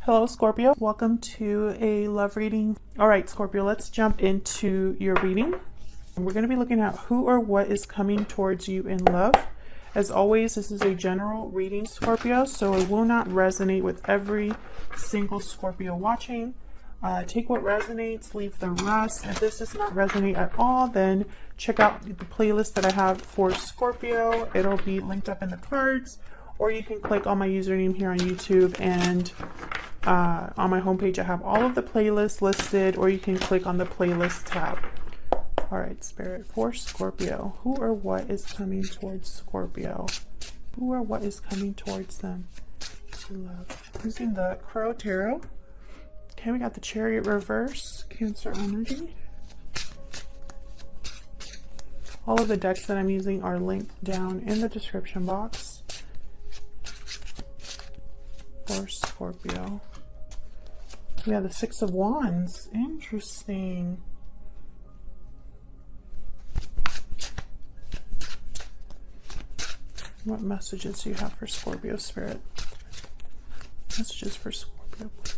Hello, Scorpio. Welcome to a love reading. All right, Scorpio, let's jump into your reading. We're going to be looking at who or what is coming towards you in love. As always, this is a general reading, Scorpio, so it will not resonate with every single Scorpio watching. Take what resonates, leave the rest. If this does not resonate at all, then check out the playlist that I have for Scorpio. It'll be linked up in the cards, or you can click on my username here on YouTube, and on my homepage I have all of the playlists listed, or you can click on the playlist tab. All right, Spirit, for Scorpio, who or what is coming towards Scorpio? Who or what is coming towards them? Love. Using the Crow Tarot. Okay, we got the Chariot reverse, Cancer energy. All of the decks that I'm using are linked down in the description box. For Scorpio. We have the Six of Wands. Interesting. What messages do you have for Scorpio, Spirit? Messages for Scorpio, please.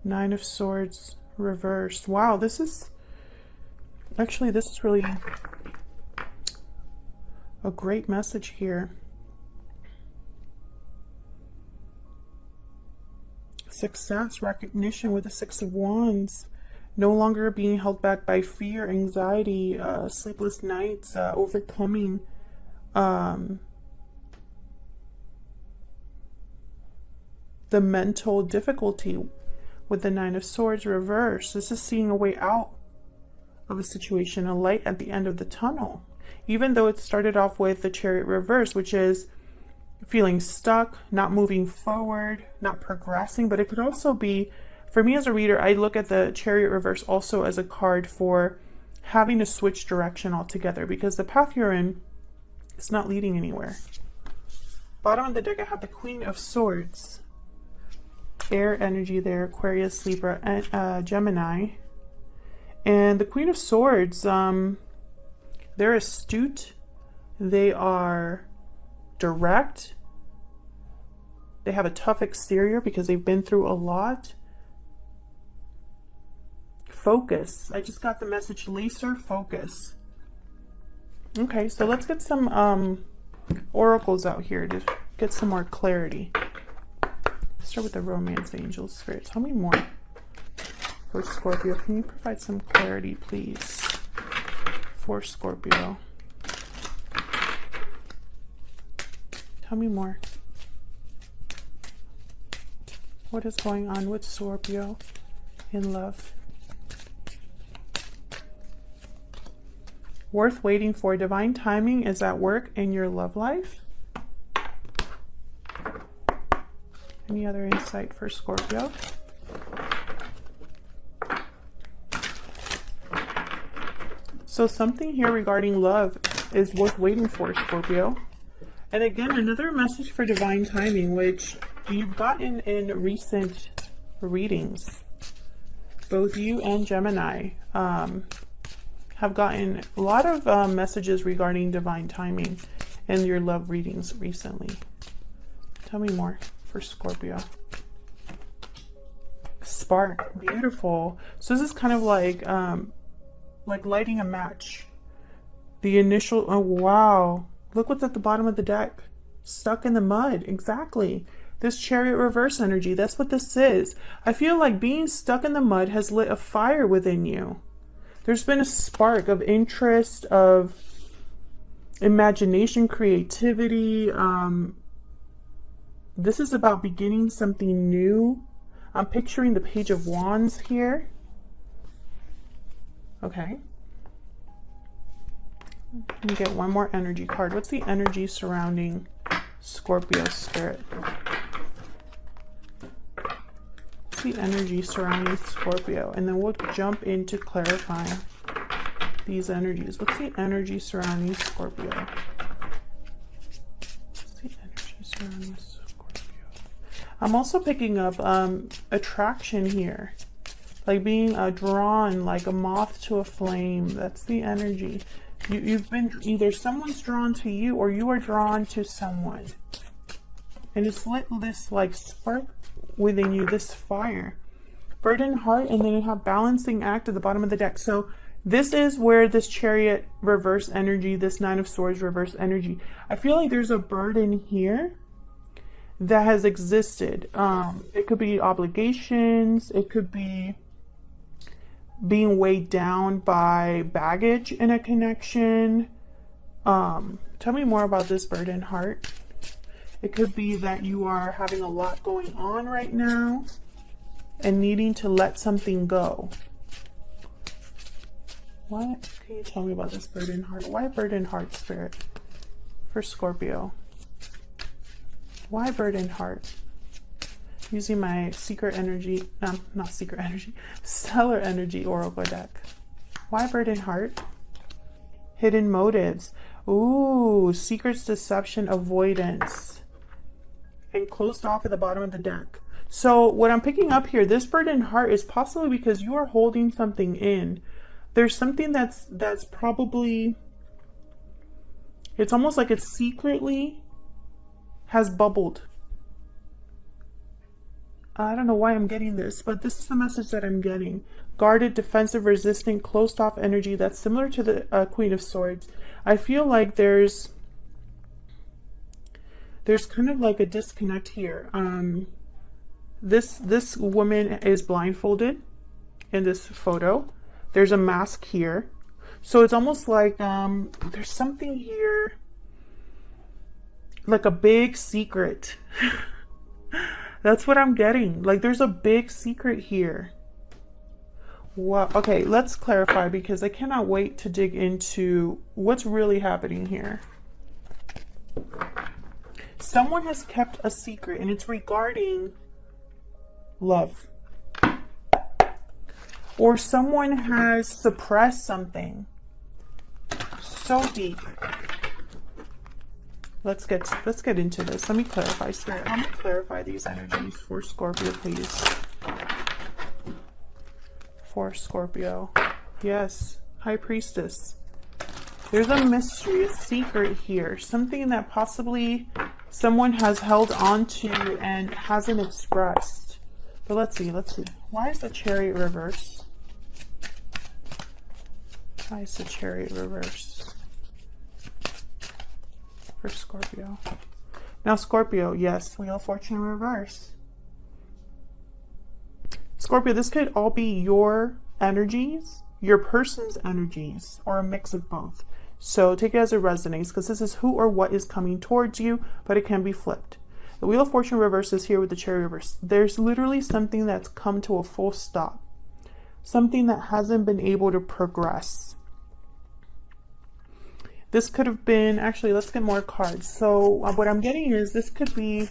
Nine of Swords reversed. Wow, this is really a great message here. Success, recognition with the Six of Wands. No longer being held back by fear, anxiety, sleepless nights, overcoming the mental difficulty with the Nine of Swords reverse. This is seeing a way out of a situation, a light at the end of the tunnel. Even though it started off with the Chariot reverse, which is feeling stuck, not moving forward, not progressing, but it could also be, for me as a reader, I look at the Chariot reverse also as a card for having to switch direction altogether, because the path you're in is not leading anywhere. Bottom of the deck, I have the Queen of Swords. Air energy there, Aquarius, Libra, and Gemini. And the Queen of Swords, they're astute, they are direct, they have a tough exterior because they've been through a lot. Focus. I just got the message, laser focus. Okay, so let's get some oracles out here to get some more clarity. Start with the Romance Angel. Spirit, tell me more for Scorpio. Can you provide some clarity, please, for Scorpio? Tell me more. What is going on with Scorpio in love? Worth waiting for. Divine timing is at work in your love life. Any other insight for Scorpio? So something here regarding love is worth waiting for, Scorpio. And again, another message for divine timing, which you've gotten in recent readings. Both you and Gemini have gotten a lot of messages regarding divine timing in your love readings recently. Tell me more for Scorpio. Spark, beautiful. So this is kind of like lighting a match. The initial, oh wow, look what's at the bottom of the deck. Stuck in the mud, exactly. This Chariot reverse energy, that's what this is. I feel like being stuck in the mud has lit a fire within you. There's been a spark of interest, of imagination, creativity. This is about beginning something new. I'm picturing the Page of Wands here. Okay. Let me get one more energy card. What's the energy surrounding Scorpio, Spirit? What's the energy surrounding Scorpio? And then we'll jump into clarifying these energies. What's the energy surrounding Scorpio? What's the energy surrounding Scorpio? I'm also picking up attraction here, like being drawn like a moth to a flame. That's the energy. You've been, either someone's drawn to you or you are drawn to someone. And it's lit this like spark within you, this fire. Bird and heart, and then you have balancing act at the bottom of the deck. So this is where this Chariot reverse energy, this Nine of Swords reverse energy. I feel like there's a burden here that has existed. It could be obligations. It could be being weighed down by baggage in a connection. Tell me more about this Bird and heart. It could be that you are having a lot going on right now and needing to let something go. What can you tell me about this Bird and heart? Why Bird and heart, Spirit, for Scorpio? Why Bird and heart? Using my secret energy, not secret energy, stellar energy oracle deck. Why Bird and heart? Hidden motives. Ooh, secrets, deception, avoidance. And closed off at the bottom of the deck. So what I'm picking up here, this Bird and heart is possibly because you are holding something in. There's something that's probably, it's almost like it secretly has bubbled. I don't know why I'm getting this, but this is the message that I'm getting. Guarded, defensive, resistant, closed off energy that's similar to the Queen of Swords. I feel like there's kind of like a disconnect here. This woman is blindfolded in this photo. There's a mask here. So it's almost like there's something here, like a big secret. That's what I'm getting. Like there's a big secret here. Wow. Okay, let's clarify because I cannot wait to dig into what's really happening here. Someone has kept a secret and it's regarding love. Or someone has suppressed something so deep. Let's get into this. Let me clarify, Spirit. Let me clarify these energies for Scorpio, please. For Scorpio. Yes, High Priestess. There's a mystery, a secret here. Something that possibly someone has held on to and hasn't expressed. But let's see. Why is the Chariot reverse? Why is the Chariot reverse for Scorpio? Now Scorpio, yes, Wheel of Fortune reverse. Scorpio, this could all be your energies, your person's energies, or a mix of both. So take it as it resonates, because this is who or what is coming towards you, but it can be flipped. The Wheel of Fortune reverse is here with the Chariot reverse. There's literally something that's come to a full stop. Something that hasn't been able to progress. This could have been, actually, let's get more cards. So what I'm getting is this could be,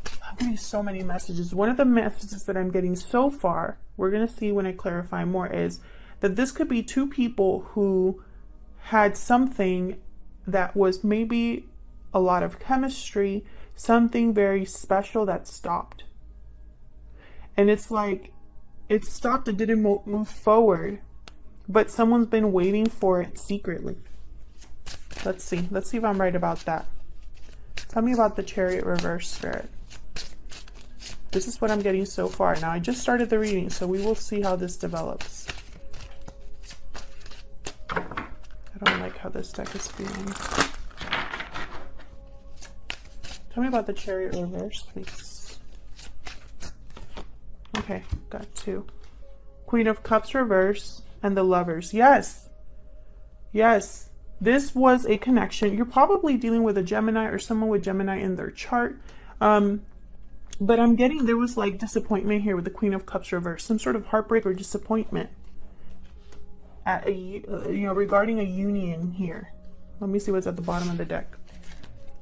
I'm getting so many messages. One of the messages that I'm getting so far, we're going to see when I clarify more, is that this could be two people who had something that was maybe a lot of chemistry, something very special that stopped. And it's like, it stopped, it didn't move forward, but someone's been waiting for it secretly. Let's see if I'm right about that. Tell me about the Chariot reverse, Spirit. This is what I'm getting so far. Now I just started the reading, so we will see how this develops. I don't like how this deck is feeling. Tell me about the Chariot reverse, please. Okay, got two. Queen of Cups reverse and the Lovers. Yes. Yes. This was a connection. You're probably dealing with a Gemini or someone with Gemini in their chart. But I'm getting, there was like disappointment here with the Queen of Cups reverse. Some sort of heartbreak or disappointment at a, regarding a union here. Let me see what's at the bottom of the deck.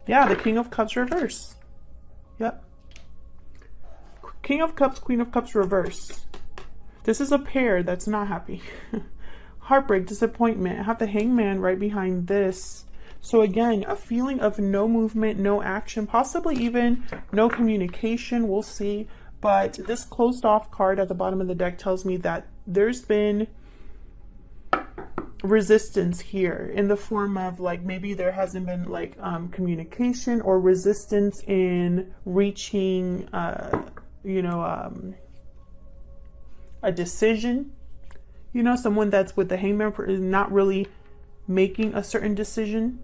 Yeah, the King of Cups reverse. Yep. King of Cups, Queen of Cups reverse. This is a pair that's not happy. Heartbreak, disappointment. I have the Hangman right behind this. So again, a feeling of no movement, no action, possibly even no communication. We'll see. But this closed off card at the bottom of the deck tells me that there's been resistance here in the form of like maybe there hasn't been like communication or resistance in reaching you know, a decision. You know, someone that's with the Hangman is not really making a certain decision,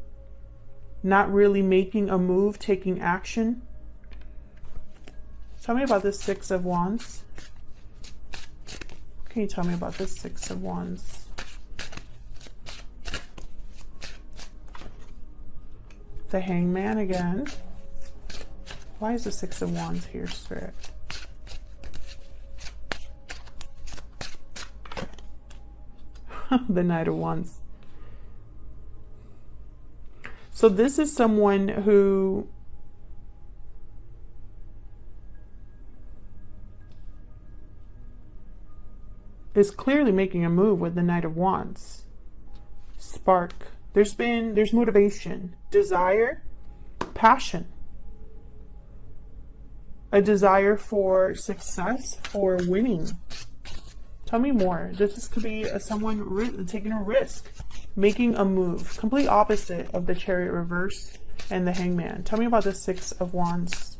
not really making a move, taking action. Tell me about this Six of Wands. Can you tell me about this Six of Wands? The Hangman again. Why is the Six of Wands here, Spirit? The Knight of Wands. So this is someone who is clearly making a move with the Knight of Wands. Spark. There's motivation, desire, passion, a desire for success, for winning. Tell me more. This could be someone taking a risk, making a move, complete opposite of the Chariot reverse and the Hangman. Tell me about the Six of Wands.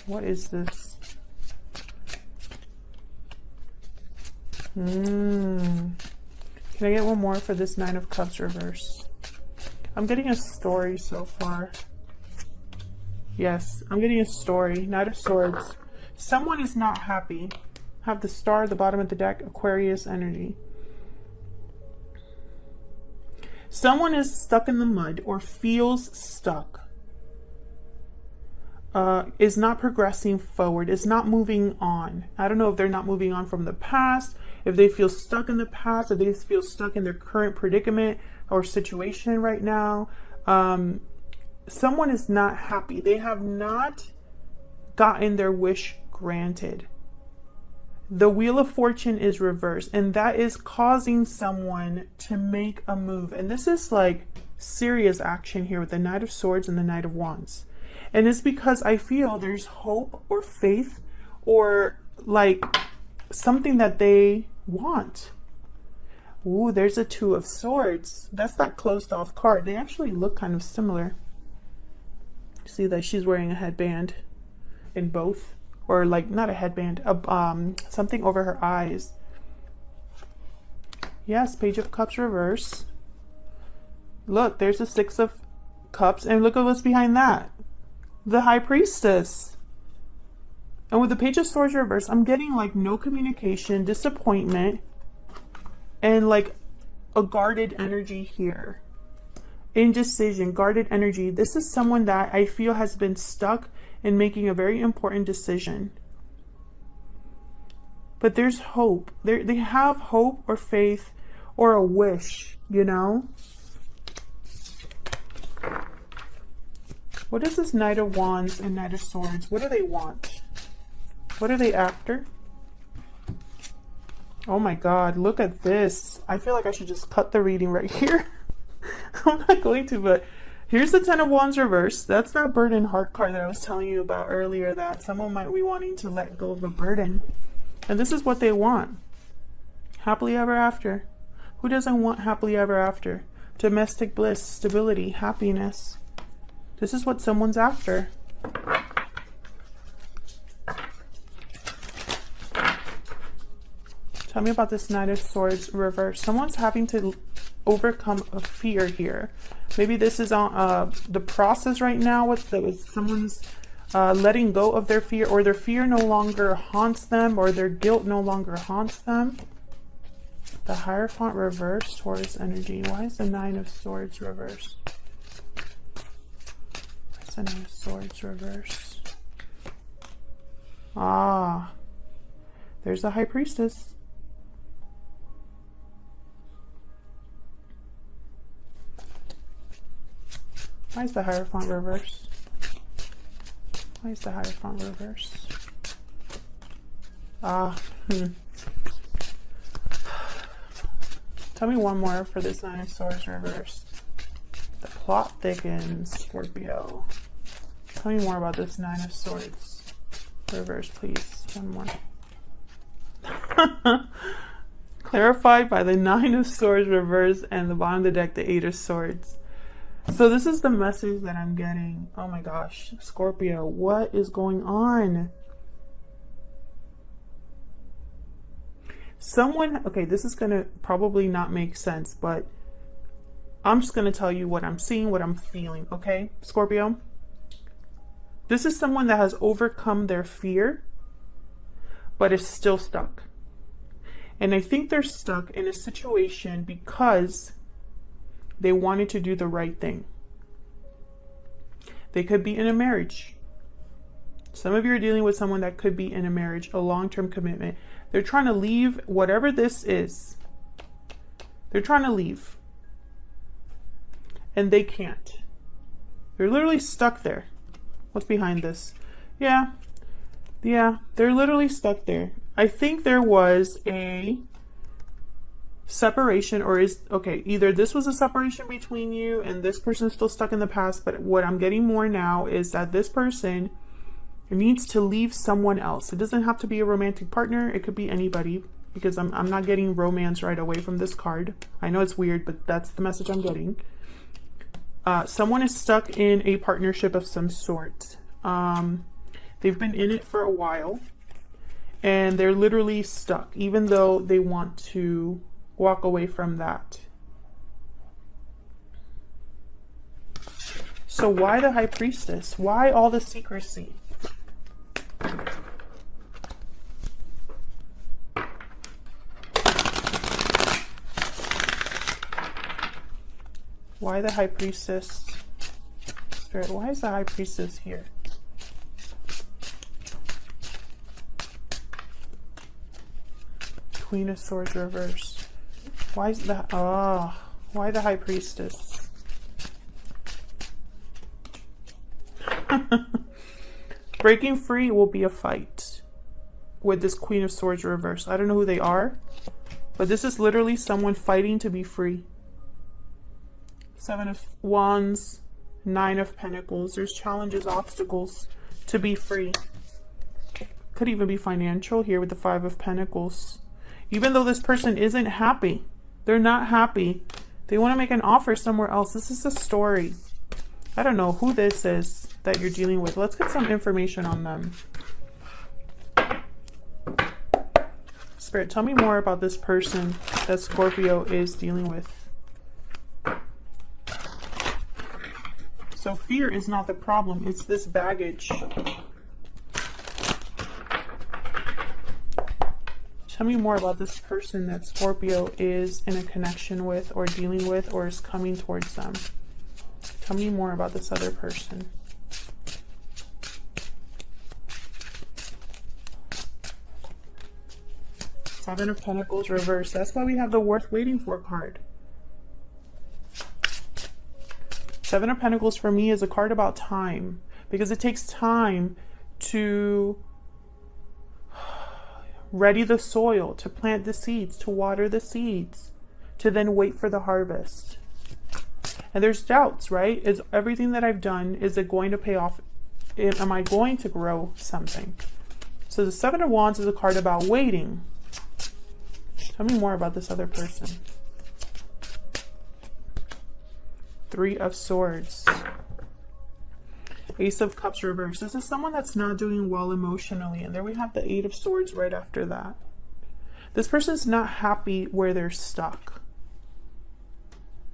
What is this? Can I get one more for this Nine of Cups reverse? I'm getting a story so far. Yes, I'm getting a story. Knight of Swords. Someone is not happy. Have the Star at the bottom of the deck, Aquarius energy. Someone is stuck in the mud or feels stuck. Is not progressing forward, is not moving on. I don't know if they're not moving on from the past, if they feel stuck in the past, if they feel stuck in their current predicament or situation right now. Someone is not happy. They have not gotten their wish granted. The Wheel of Fortune is reversed, and that is causing someone to make a move. And this is like serious action here with the Knight of Swords and the Knight of Wands. And it's because I feel there's hope or faith or like something that they want. Ooh, there's a Two of Swords. That's that closed off card. They actually look kind of similar. See that she's wearing a headband in both, or like not a headband, something over her eyes. Yes, Page of Cups reverse. Look, there's a Six of Cups, and look at what's behind that. The High Priestess. And with the Page of Swords reverse, I'm getting like no communication, disappointment, and like a guarded energy here. Indecision, guarded energy. This is someone that I feel has been stuck in making a very important decision. But there's hope. They have hope or faith or a wish, you know? What is this Knight of Wands and Knight of Swords? What do they want? What are they after? Oh my God, look at this. I feel like I should just cut the reading right here. I'm not going to, but here's the Ten of Wands reverse. That's that burden heart card that I was telling you about earlier, that someone might be wanting to let go of a burden. And this is what they want. Happily ever after. Who doesn't want happily ever after? Domestic bliss, stability, happiness. This is what someone's after. Tell me about this Knight of Swords reverse. Someone's having to overcome a fear here. Maybe this is on the process right now. Someone's letting go of their fear, or their fear no longer haunts them, or their guilt no longer haunts them. The Hierophant reverse, Taurus energy. Why is the Nine of Swords reverse? Why is the Nine of Swords reverse? Ah, there's the High Priestess. Why is the Hierophant reverse? Why is the Hierophant reverse? Tell me one more for this Nine of Swords reverse. The plot thickens, Scorpio. Tell me more about this Nine of Swords reverse, please. One more. Clarified by the Nine of Swords reversed and the bottom of the deck, the Eight of Swords. So this is the message that I'm getting. Oh my gosh, Scorpio, what is going on? Someone, okay, this is going to probably not make sense, but I'm just going to tell you what I'm seeing, what I'm feeling, okay, Scorpio? This is someone that has overcome their fear, but is still stuck. And I think they're stuck in a situation because they wanted to do the right thing. They could be in a marriage. Some of you are dealing with someone that could be in a marriage, a long-term commitment. They're trying to leave whatever this is. They're trying to leave. And they can't. They're literally stuck there. What's behind this? Yeah, they're literally stuck there. I think there was a separation, or either this was a separation between you and this person is still stuck in the past, but what I'm getting more now is that this person needs to leave someone else. It doesn't have to be a romantic partner. It could be anybody, because I'm not getting romance right away from this card. I know it's weird, but that's the message I'm getting. Someone is stuck in a partnership of some sort. They've been in it for a while and they're literally stuck, even though they want to walk away from that. So why the High Priestess? Why all the secrecy? Why the High Priestess? Spirit, why is the High Priestess here? Queen of Swords reverse. Why is that? Oh, why the High Priestess? Breaking free will be a fight with this Queen of Swords reverse. I don't know who they are, but this is literally someone fighting to be free. Seven of Wands, Nine of Pentacles. There's challenges, obstacles to be free. Could even be financial here with the Five of Pentacles. Even though this person isn't happy, they're not happy. They want to make an offer somewhere else. This is a story. I don't know who this is that you're dealing with. Let's get some information on them. Spirit, tell me more about this person that Scorpio is dealing with. So fear is not the problem. It's this baggage. Tell me more about this person that Scorpio is in a connection with or dealing with or is coming towards them. Tell me more about this other person. Seven of Pentacles reversed. That's why we have the Worth Waiting For card. Seven of Pentacles for me is a card about time, because it takes time to ready the soil, to plant the seeds, to water the seeds, to then wait for the harvest. And there's doubts, right? Is everything that I've done, is it going to pay off? Am I going to grow something? So the Seven of Wands is a card about waiting. Tell me more about this other person. Three of Swords. Ace of Cups reversed. This is someone that's not doing well emotionally. And there we have the Eight of Swords right after that. This person's not happy where they're stuck.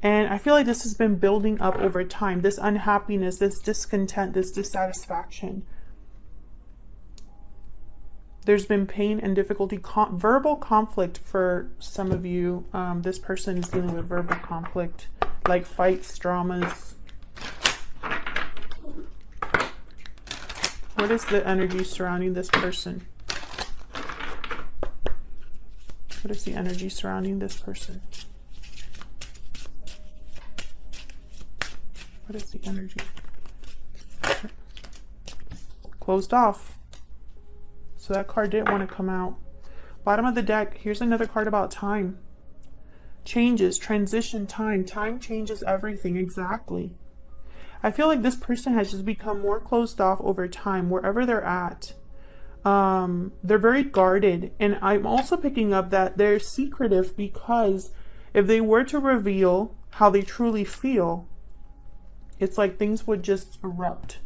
And I feel like this has been building up over time. This unhappiness, this discontent, this dissatisfaction. There's been pain and difficulty, verbal conflict for some of you. This person is dealing with verbal conflict, like fights, dramas. What is the energy surrounding this person? What is the energy surrounding this person? What is the energy? Closed off. So that card didn't want to come out. Bottom of the deck, here's another card about time. Changes, transition, time. Time changes everything, exactly. I feel like this person has just become more closed off over time, wherever they're at. they're very guarded. And I'm also picking up that they're secretive, because if they were to reveal how they truly feel, it's like things would just erupt.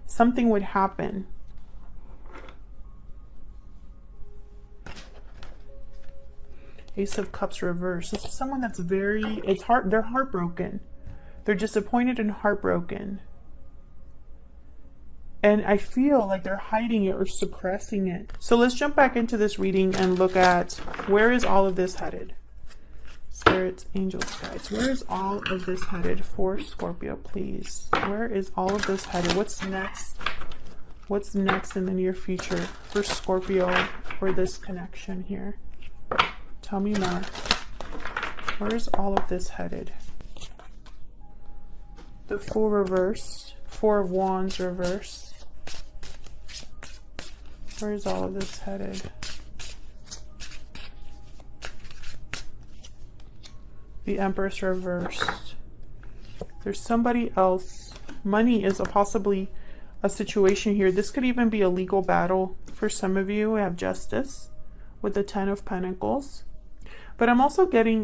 Something would happen. Ace of Cups reverse. This is someone that's very, they're heartbroken. They're disappointed and heartbroken. And I feel like they're hiding it or suppressing it. So let's jump back into this reading and look at, where is all of this headed? Spirits, angels, guides. Where is all of this headed for Scorpio, please? Where is all of this headed? What's next? What's next in the near future for Scorpio, for this connection here? Tell me more. Where is all of this headed? The Fool reversed. Four of Wands reversed. Where is all of this headed? The Empress reversed. There's somebody else. Money is possibly a situation here. This could even be a legal battle for some of you. We have Justice with the Ten of Pentacles. But I'm also getting,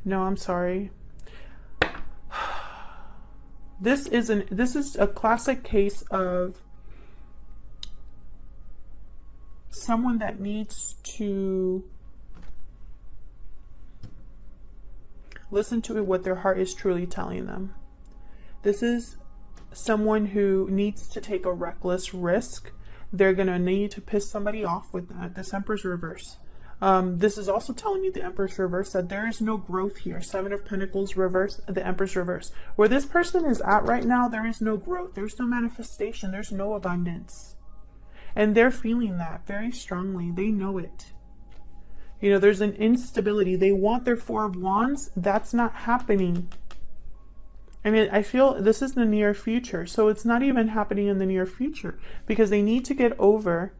no, I'm sorry. This is a classic case of someone that needs to listen to what their heart is truly telling them. This is someone who needs to take a reckless risk. They're going to need to piss somebody off with that. This Emperor's reverse. This is also telling me, the Empress reverse, that there is no growth here. Seven of Pentacles reverse, the Empress reverse. Where this person is at right now, there is no growth. There's no manifestation. There's no abundance. And they're feeling that very strongly. They know it. You know, there's an instability. They want their Four of Wands. That's not happening. I mean, I feel this is the near future. So it's not even happening in the near future, because they need to get over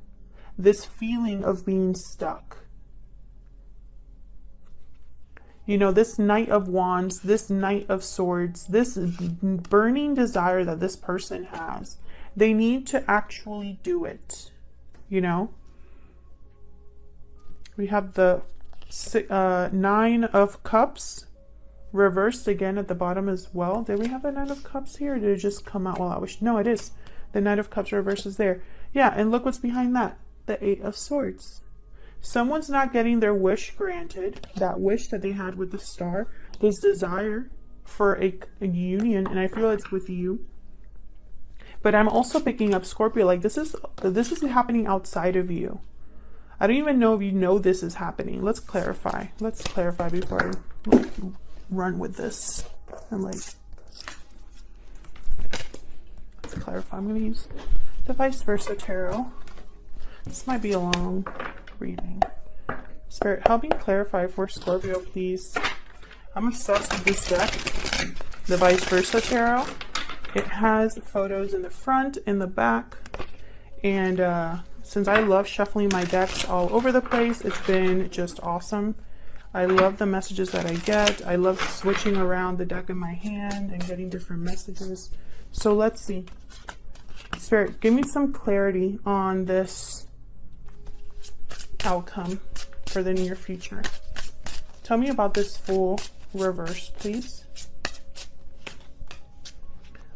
this feeling of being stuck. You know, this Knight of Wands, this Knight of Swords, this burning desire that this person has, they need to actually do it, you know? We have the Nine of Cups reversed again at the bottom as well. Did we have the Nine of Cups here, or did it just come out while I was... No, it is. The Knight of Cups reversed is there. Yeah, and look what's behind that. The Eight of Swords. Someone's not getting their wish granted, that wish that they had with the Star, this desire for a union, and I feel it's with you. But I'm also picking up, Scorpio, like this is happening outside of you. I don't even know if you know this is happening. Let's clarify. Let's clarify before I run with this. I'm like, let's clarify. I'm going to use the Vice Versa Tarot. This might be a long reading. Spirit, help me clarify for Scorpio, please. I'm obsessed with this deck, the Vice Versa Tarot. It has photos in the front, in the back, and since I love shuffling my decks all over the place, it's been just awesome. I love the messages that I get. I love switching around the deck in my hand and getting different messages. So let's see. Spirit, give me some clarity on this outcome for the near future. Tell me about this Fool reverse, please.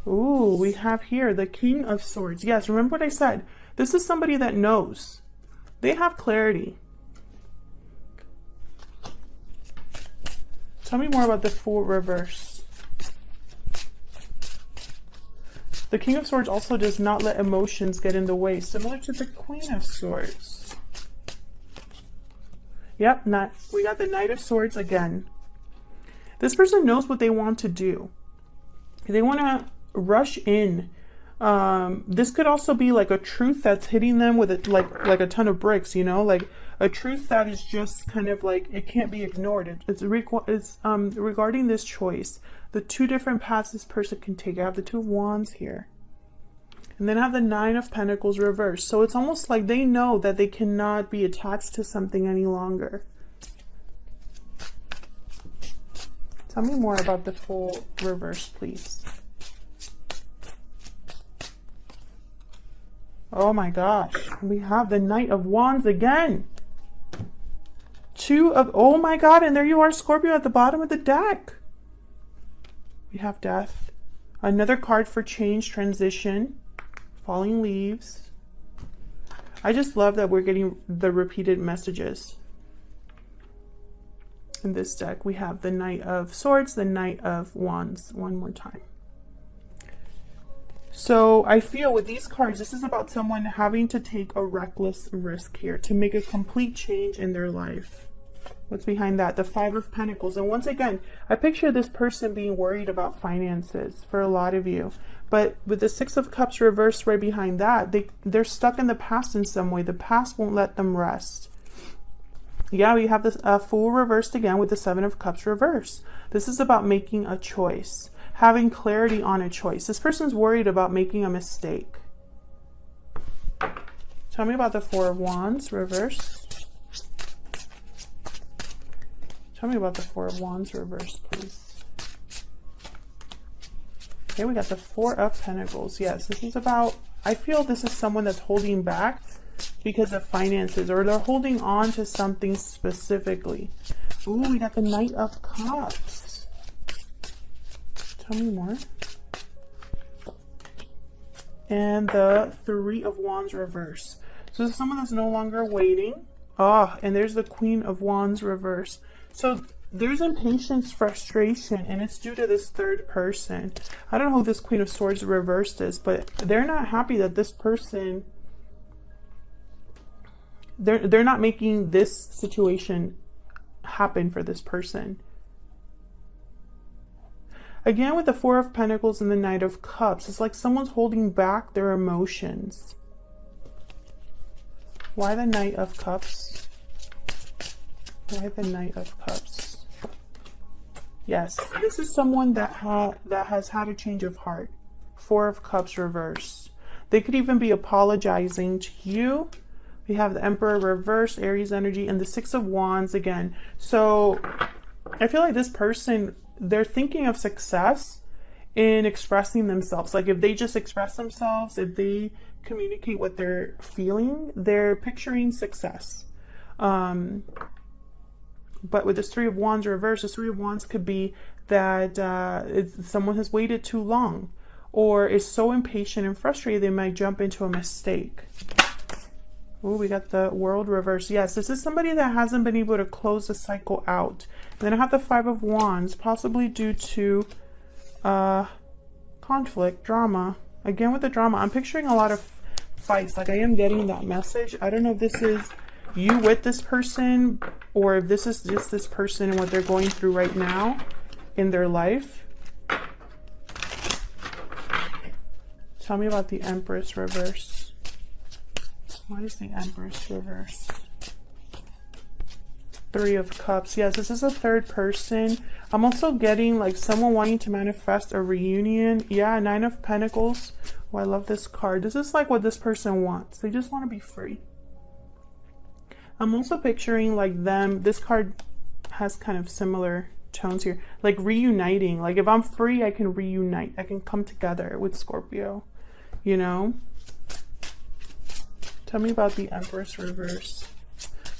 Ooh, we have here the King of Swords. Yes, remember what I said. This is somebody that knows. They have clarity. Tell me more about the Fool reverse. The King of Swords also does not let emotions get in the way, similar to the Queen of Swords. Yep, we got the Knight of Swords again. This person knows what they want to do. They want to rush in. This could also be like a truth that's hitting them with like a ton of bricks, you know, like a truth that is just kind of like, it can't be ignored. It's regarding this choice, the two different paths this person can take. I have the Two of Wands here, and then I have the Nine of Pentacles reversed. So it's almost like they know that they cannot be attached to something any longer. Tell me more about the Fool reverse, please. Oh my gosh. We have the Knight of Wands again. Oh my God. And there you are, Scorpio, at the bottom of the deck. We have Death. Another card for change, transition, falling leaves. I just love that we're getting the repeated messages. In this deck, we have the Knight of Swords, the Knight of Wands one more time. So I feel with these cards, this is about someone having to take a reckless risk here to make a complete change in their life. What's behind that? The Five of Pentacles. And once again, I picture this person being worried about finances for a lot of you. But with the Six of Cups reversed right behind that, they're stuck in the past in some way. The past won't let them rest. Yeah, we have this Fool reversed again with the Seven of Cups reversed. This is about making a choice, having clarity on a choice. This person's worried about making a mistake. Tell me about the Four of Wands reversed. Tell me about the Four of Wands reversed, please. Okay, we got the Four of Pentacles. Yes, this is about, I feel this is someone that's holding back because of finances, or they're holding on to something specifically. Ooh, we got the Knight of Cups. Tell me more. And the Three of Wands reverse. So this is someone that's no longer waiting. Ah, and there's the Queen of Wands reverse. So there's impatience, frustration, and it's due to this third person. I don't know who this Queen of Swords reversed is, but they're not happy that this person, they're not making this situation happen for this person. Again, with the Four of Pentacles and the Knight of Cups, it's like someone's holding back their emotions. Why the Knight of Cups? Why the Knight of Cups? Yes, this is someone that has had a change of heart. Four of Cups reversed. They could even be apologizing to you. We have the Emperor reverse, Aries energy, and the Six of Wands again. So I feel like this person, they're thinking of success in expressing themselves. Like if they just express themselves, if they communicate what they're feeling, they're picturing success. But with this Three of Wands reverse, this Three of Wands could be that someone has waited too long, or is so impatient and frustrated they might jump into a mistake. Oh, we got the World reverse. Yes, this is somebody that hasn't been able to close the cycle out. And then I have the Five of Wands, possibly due to conflict, drama. Again, with the drama, I'm picturing a lot of fights. Like I am getting that message. I don't know if this is you with this person, or if this is just this person and what they're going through right now in their life. Tell me about the Empress reverse. Why is the Empress reverse? Three of Cups. Yes, this is a third person. I'm also getting like someone wanting to manifest a reunion. Yeah, Nine of Pentacles. Oh, I love this card. This is like what this person wants. They just want to be free. I'm also picturing like them. This card has kind of similar tones here. Like reuniting. Like if I'm free, I can reunite. I can come together with Scorpio. You know? Tell me about the Empress reverse.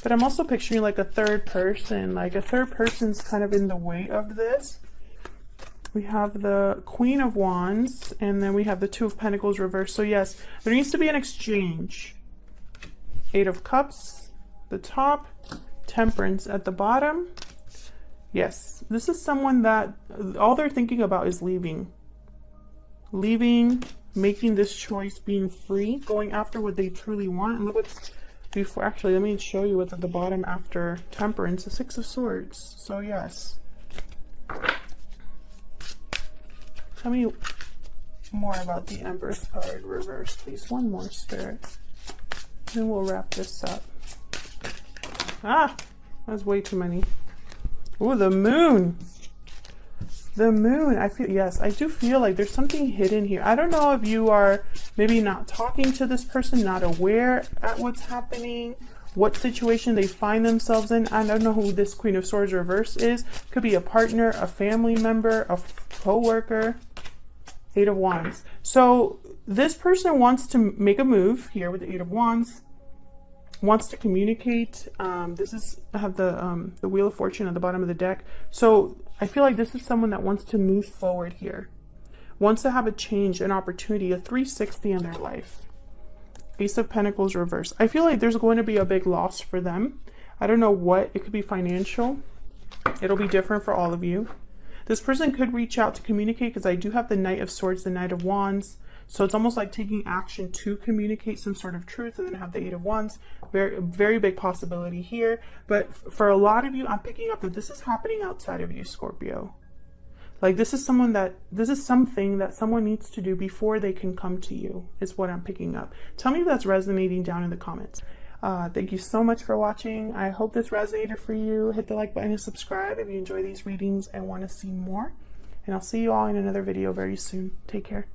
But I'm also picturing like a third person. Like a third person's kind of in the way of this. We have the Queen of Wands, and then we have the Two of Pentacles reversed. So yes, there needs to be an exchange. Eight of Cups, the top, Temperance at the bottom. Yes, this is someone that all they're thinking about is leaving. Leaving, making this choice, being free, going after what they truly want. And look what's before. Actually, let me show you what's at the bottom after Temperance, the Six of Swords. So yes. Tell me more about the Empress card reverse, please. One more, Spirit. Then we'll wrap this up. Ah, that's way too many. Oh, the Moon. The Moon. I feel, yes, I do feel like there's something hidden here. I don't know if you are maybe not talking to this person, not aware at what's happening, what situation they find themselves in. I don't know who this Queen of Swords reverse is. Could be a partner, a family member, a co-worker. Eight of Wands. So this person wants to make a move here with the Eight of Wands, wants to communicate. I have the Wheel of Fortune at the bottom of the deck. So I feel like this is someone that wants to move forward here, wants to have a change, an opportunity, a 360 in their life. Ace of Pentacles reverse. I feel like there's going to be a big loss for them. I don't know what. It could be financial. It'll be different for all of you. This person could reach out to communicate, because I do have the Knight of Swords, the Knight of Wands. So it's almost like taking action to communicate some sort of truth, and then have the Eight of Wands. Very, very big possibility here. But for a lot of you, I'm picking up that this is happening outside of you, Scorpio. Like this is something that someone needs to do before they can come to you, is what I'm picking up. Tell me if that's resonating down in the comments. Thank you so much for watching. I hope this resonated for you. Hit the like button and subscribe if you enjoy these readings and want to see more. And I'll see you all in another video very soon. Take care.